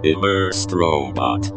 Immersed robot.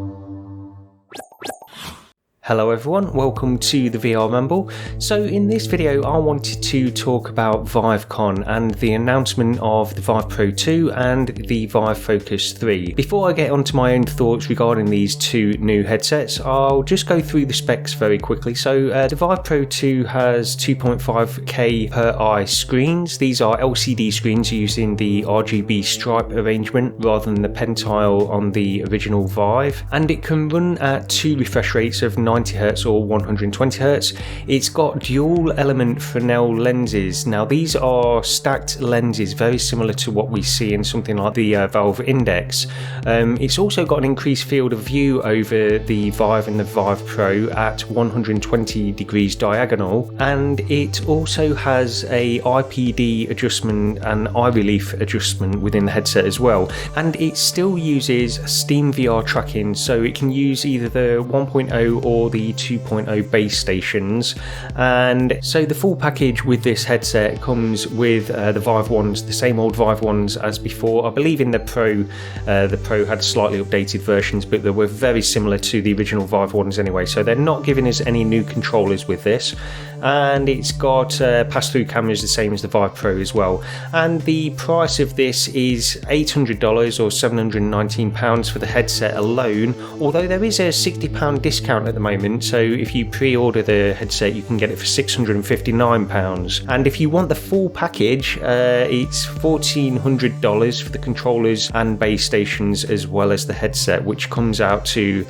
Hello everyone, welcome to the VR Ramble. So in this video I wanted to talk about Vivecon and the announcement of the Vive Pro 2 and the Vive Focus 3. Before I get onto my own thoughts regarding these two new headsets, I'll just go through the specs very quickly. So the Vive Pro 2 has 2.5K per eye screens. These are LCD screens using the RGB stripe arrangement rather than the pentile on the original Vive, and it can run at 2 refresh rates of 90Hz or 120Hz. It's got dual element Fresnel lenses. Now these are stacked lenses very similar to what we see in something like the Valve Index. It's also got an increased field of view over the Vive and the Vive Pro at 120 degrees diagonal, and it also has a IPD adjustment and eye relief adjustment within the headset as well, and it still uses Steam VR tracking, so it can use either the 1.0 or the 2.0 base stations. And so the full package with this headset comes with the Vive ones, the same old Vive ones as before. I believe in the Pro had slightly updated versions, but they were very similar to the original Vive ones anyway, so they're not giving us any new controllers with this. And it's got pass-through cameras the same as the Vive Pro as well. And the price of this is $800 or £719 for the headset alone, although there is a £60 discount at the moment, so if you pre-order the headset you can get it for £659. And if you want the full package, it's $1,400 for the controllers and base stations as well as the headset, which comes out to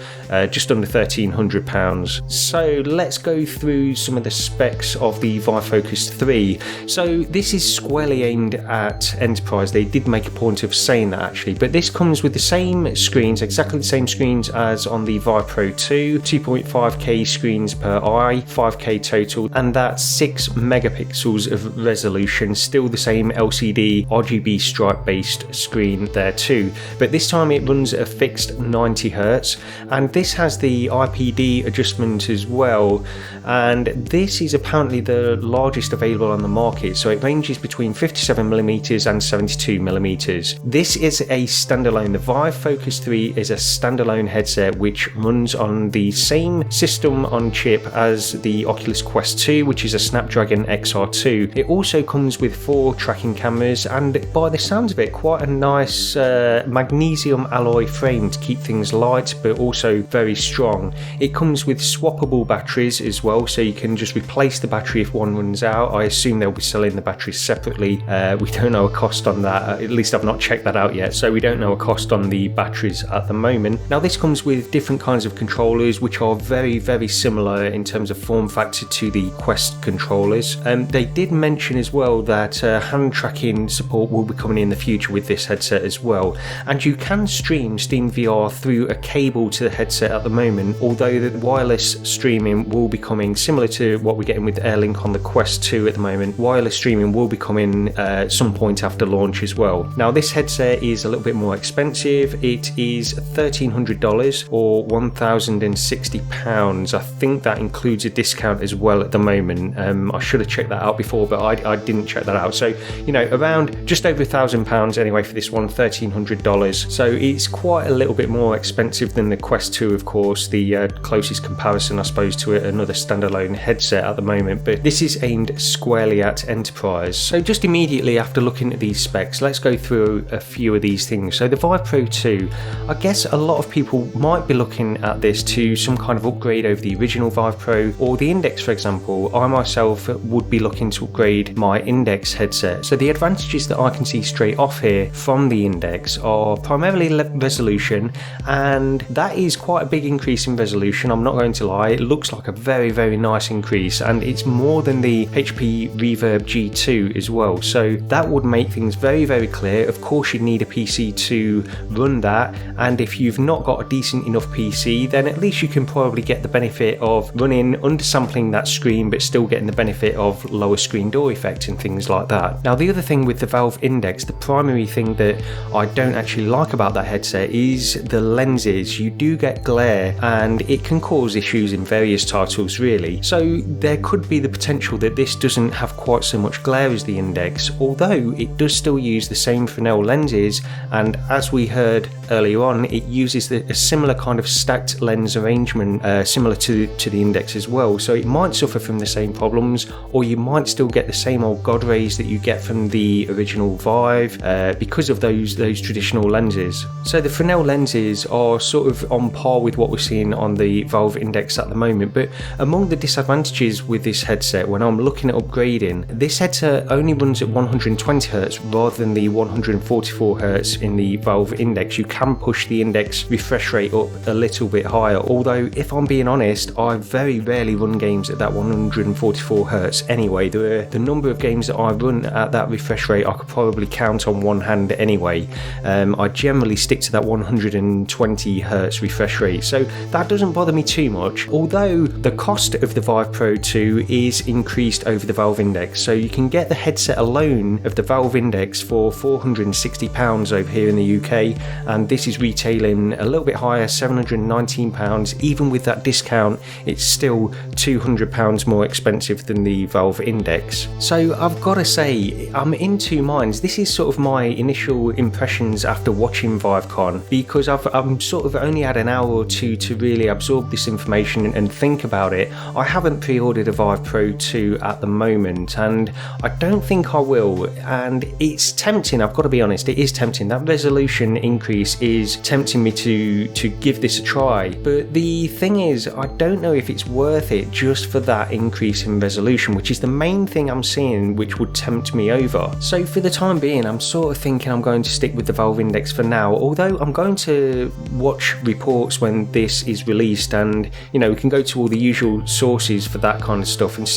just under £1,300. So let's go through some of the specs of the Vive Focus 3. So this is squarely aimed at enterprise. They did make a point of saying that actually, but this comes with the same screens, exactly the same screens as on the Vive Pro 2, 2.5K screens per eye, 5K total, and that's 6 megapixels of resolution, still the same LCD RGB stripe based screen there too, but this time it runs at a fixed 90Hz, and this has the IPD adjustment as well, and this is apparently the largest available on the market, so it ranges between 57mm and 72mm. This is a standalone. The Vive Focus 3 is a standalone headset which runs on the same system on chip as the Oculus Quest 2, which is a Snapdragon XR2. It also comes with 4 tracking cameras, and by the sounds of it, quite a nice magnesium alloy frame to keep things light but also very strong. It comes with swappable batteries as well, so you can just replace the battery if one runs out. I assume they'll be selling the batteries separately. We don't know a cost on that, at least I've not checked that out yet, so we don't know a cost on the batteries at the moment. Now this comes with different kinds of controllers which are very similar in terms of form factor to the Quest controllers. They did mention as well that hand tracking support will be coming in the future with this headset as well, and you can stream Steam VR through a cable to the headset at the moment, although the wireless streaming will be coming similar to what we're getting with Airlink on the Quest 2 at the moment. Wireless streaming will be coming at some point after launch as well. Now this headset is a little bit more expensive. It is $1,300 or £1,060. I think that includes a discount as well at the moment. I should have checked that out before, but I didn't check that out. So, you know, around just over £1,000 anyway for this one, $1,300. So it's quite a little bit more expensive than the Quest 2, of course, the closest comparison, I suppose, to another standalone headset at the moment. But this is aimed squarely at enterprise. So just immediately after looking at these specs, let's go through a few of these things. So the Vive Pro 2, I guess a lot of people might be looking at this to some kind of upgrade over the original Vive Pro or the Index, for example. I myself would be looking to upgrade my Index headset. So the advantages that I can see straight off here from the Index are primarily resolution, and that is quite a big increase in resolution, I'm not going to lie. It looks like a very nice increase, and it's more than the HP Reverb G2 as well, so that would make things very clear. Of course you'd need a PC to run that, and if you've not got a decent enough PC, then at least you can probably probably get the benefit of running undersampling that screen but still getting the benefit of lower screen door effect and things like that. Now the other thing with the Valve Index, the primary thing that I don't actually like about that headset is the lenses. You do get glare and it can cause issues in various titles really. So there could be the potential that this doesn't have quite so much glare as the Index, although it does still use the same Fresnel lenses, and as we heard earlier on, it uses a similar kind of stacked lens arrangement similar to the Index as well, so it might suffer from the same problems, or you might still get the same old God rays that you get from the original Vive because of those traditional lenses. So the Fresnel lenses are sort of on par with what we're seeing on the Valve Index at the moment, but among the disadvantages with this headset when I'm looking at upgrading, this headset only runs at 120Hz rather than the 144Hz in the Valve Index. You can push the Index refresh rate up a little bit higher, although if I'm being honest, I very rarely run games at that 144Hz anyway. The number of games that I run at that refresh rate I could probably count on one hand anyway. I generally stick to that 120Hz refresh rate, so that doesn't bother me too much, although the cost of the Vive Pro 2 is increased over the Valve Index. So you can get the headset alone of the Valve Index for £460 over here in the UK, and this is retailing a little bit higher, £719. Even with that discount, it's still £200 more expensive than the Valve Index. So I've got to say, I'm in two minds. This is sort of my initial impressions after watching Vivecon, because I've sort of only had an hour or two to really absorb this information and think about it. I haven't pre-ordered a Vive Pro 2 at the moment, and I don't think I will, and it's tempting. I've got to be honest, it is tempting. That resolution increase is tempting me to give this a try, but the thing is, I don't know if it's worth it just for that increase in resolution, which is the main thing I'm seeing which would tempt me over. So for the time being, I'm sort of thinking I'm going to stick with the Valve Index for now, although I'm going to watch reports when this is released, and you know, we can go to all the usual sources for that kind of stuff and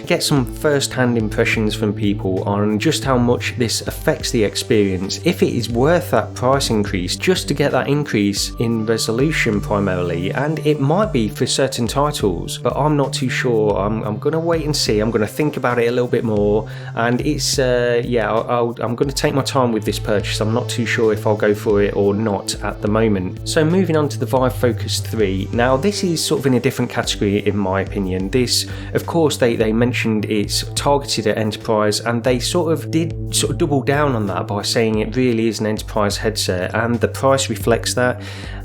get some first-hand impressions from people on just how much this affects the experience, if it is worth that price increase just to get that increase in resolution primarily. And it might be for certain titles, but I'm not too sure. I'm going to wait and see. I'm going to think about it a little bit more, and it's I'm going to take my time with this purchase. I'm not too sure if I'll go for it or not at the moment. So moving on to the Vive Focus 3. Now this is sort of in a different category in my opinion. This, of course, they mentioned it's targeted at enterprise, and they sort of double down on that by saying it really is an enterprise headset, and the price reflects that.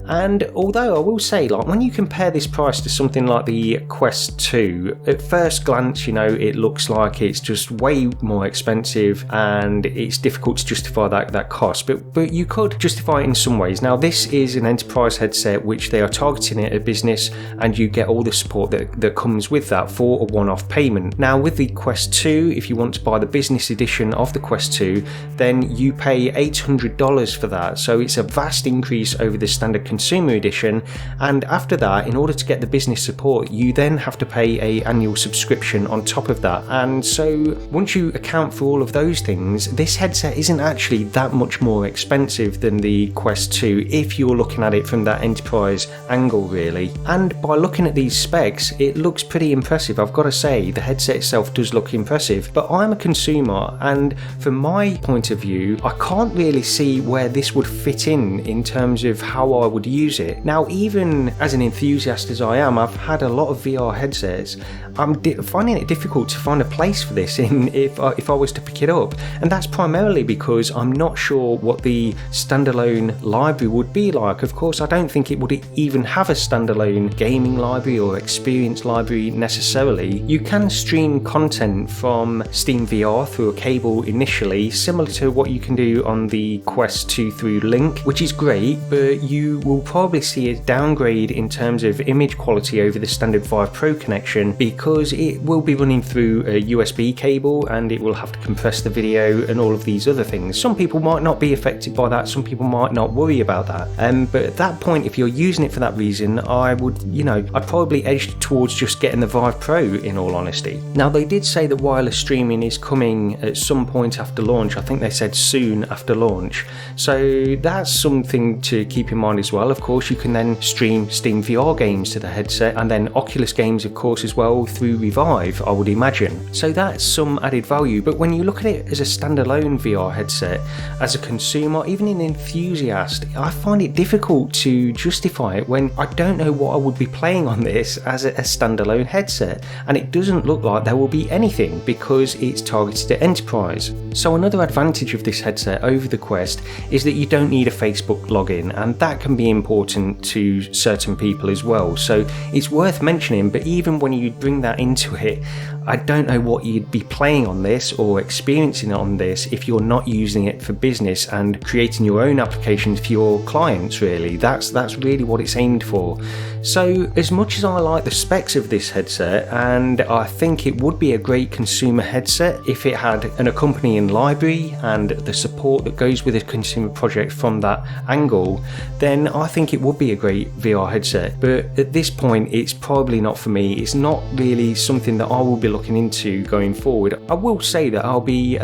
And although I will say, like, when you compare this price to something like the Quest 2, at first glance, you know, it looks like it's just way more expensive and it's difficult to justify that cost, but you could justify it in some ways. Now this is an enterprise headset which they are targeting it at business, and you get all the support that comes with that for a one-off payment. Now with the Quest 2, if you want to buy the business edition of the Quest 2, then you pay $800 for that, so it's a vast increase over the standard consumer edition. And after that, in order to get the business support, you then have to pay an annual subscription on top of that. And so once you account for all of those things, this headset isn't actually that much more expensive than the Quest 2 if you're looking at it from that enterprise angle really. And by looking at these specs, it looks pretty impressive. I've got to say, the headset itself does look impressive, but I'm a consumer, and from my point of view, I can't really see where this would fit in terms of how I would use it. Now, even as an enthusiast as I am, I've had a lot of VR headsets. I'm finding it difficult to find a place for this if I was to pick it up, and that's primarily because I'm not sure what the standalone library would be like. Of course, I don't think it would even have a standalone gaming library or experience library necessarily. You can stream content from Steam VR through a cable initially, similar to what you can do on the Quest 2 through Link, which is great, but you will probably see a downgrade in terms of image quality over the standard Vive Pro connection, because it will be running through a USB cable and it will have to compress the video and all of these other things. Some people might not be affected by that, some people might not worry about that, but at that point, if you're using it for that reason, I'd probably edge towards just getting the Vive Pro, in all honesty. Now, they did say that wireless streaming is coming at some point after launch. I think they said soon after launch, so that's something to keep in mind as well. Of course, you can then stream Steam VR games to the headset, and then Oculus games of course as well through Revive, I would imagine. So that's some added value, but when you look at it as a standalone VR headset, as a consumer, even an enthusiast, I find it difficult to justify it when I don't know what I would be playing on this as a standalone headset, and it doesn't look like there will be anything because it's targeted at enterprise. So another advantage of this headset over the Quest is that you don't need a Facebook login, and that can be important to certain people as well, so it's worth mentioning. But even when you bring that into it, I don't know what you'd be playing on this or experiencing on this if you're not using it for business and creating your own applications for your clients. Really, that's really what it's aimed for. So as much as I like the specs of this headset, and I think it would be a great consumer headset if it had an accompanying library and the support that goes with a consumer project from that angle, then I think it would be a great VR headset. But at this point, it's probably not for me. It's not really something that I will be looking into going forward. I will say that I'll be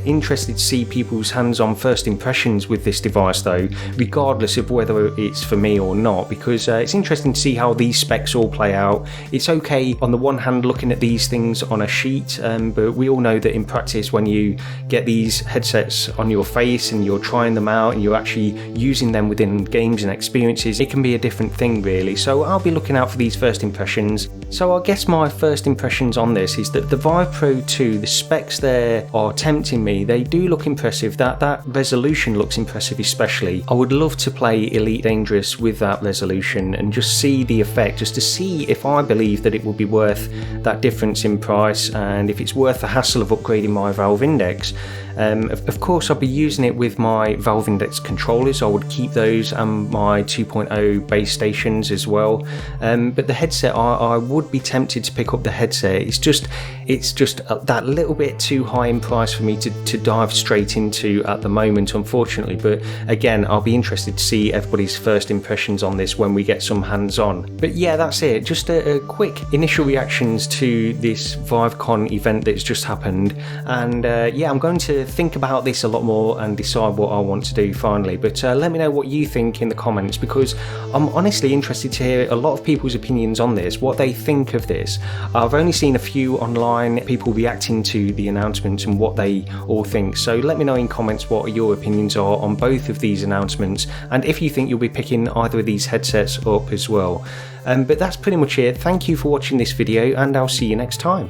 interested to see people's hands-on first impressions with this device though, regardless of whether it's for me or not, because it's interesting to see how these specs all play out. It's okay on the one hand looking at these things on a sheet, but we all know that in practice, when you get these headsets on your face and you're trying them out and you're actually using them within games and experiences, it can be a different thing really. So I'll be looking out for these first impressions. So I guess my first impressions on this is that the Vive Pro 2, the specs there are tempting me. They do look impressive. That resolution looks impressive especially. I would love to play Elite Dangerous with that resolution and just see the effect, just to see if I believe that it will be worth that difference in price and if it's worth the hassle of upgrading my Valve Index. Of course, I'll be using it with my Valve Index controllers. I would keep those and my 2.0 base stations as well. But the headset, I would be tempted to pick up the headset. It's just that little bit too high in price for me to dive straight into at the moment, unfortunately. But again, I'll be interested to see everybody's first impressions on this when we get some hands-on. But yeah, that's it. Just a quick initial reactions to this Vivecon event that's just happened. And yeah, I'm going to think about this a lot more and decide what I want to do finally. But let me know what you think in the comments, because I'm honestly interested to hear a lot of people's opinions on this, what they think of this. I've only seen a few online people reacting to the announcements and what they all think, so let me know in comments what your opinions are on both of these announcements and if you think you'll be picking either of these headsets up as well. But that's pretty much it. Thank you for watching this video, and I'll see you next time.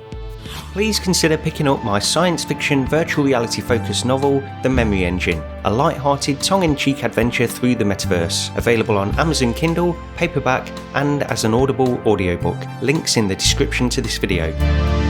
Please consider picking up my science fiction virtual reality focused novel, The Memory Engine, a light-hearted tongue-in-cheek adventure through the metaverse, available on Amazon Kindle, paperback and as an Audible audiobook. Links in the description to this video.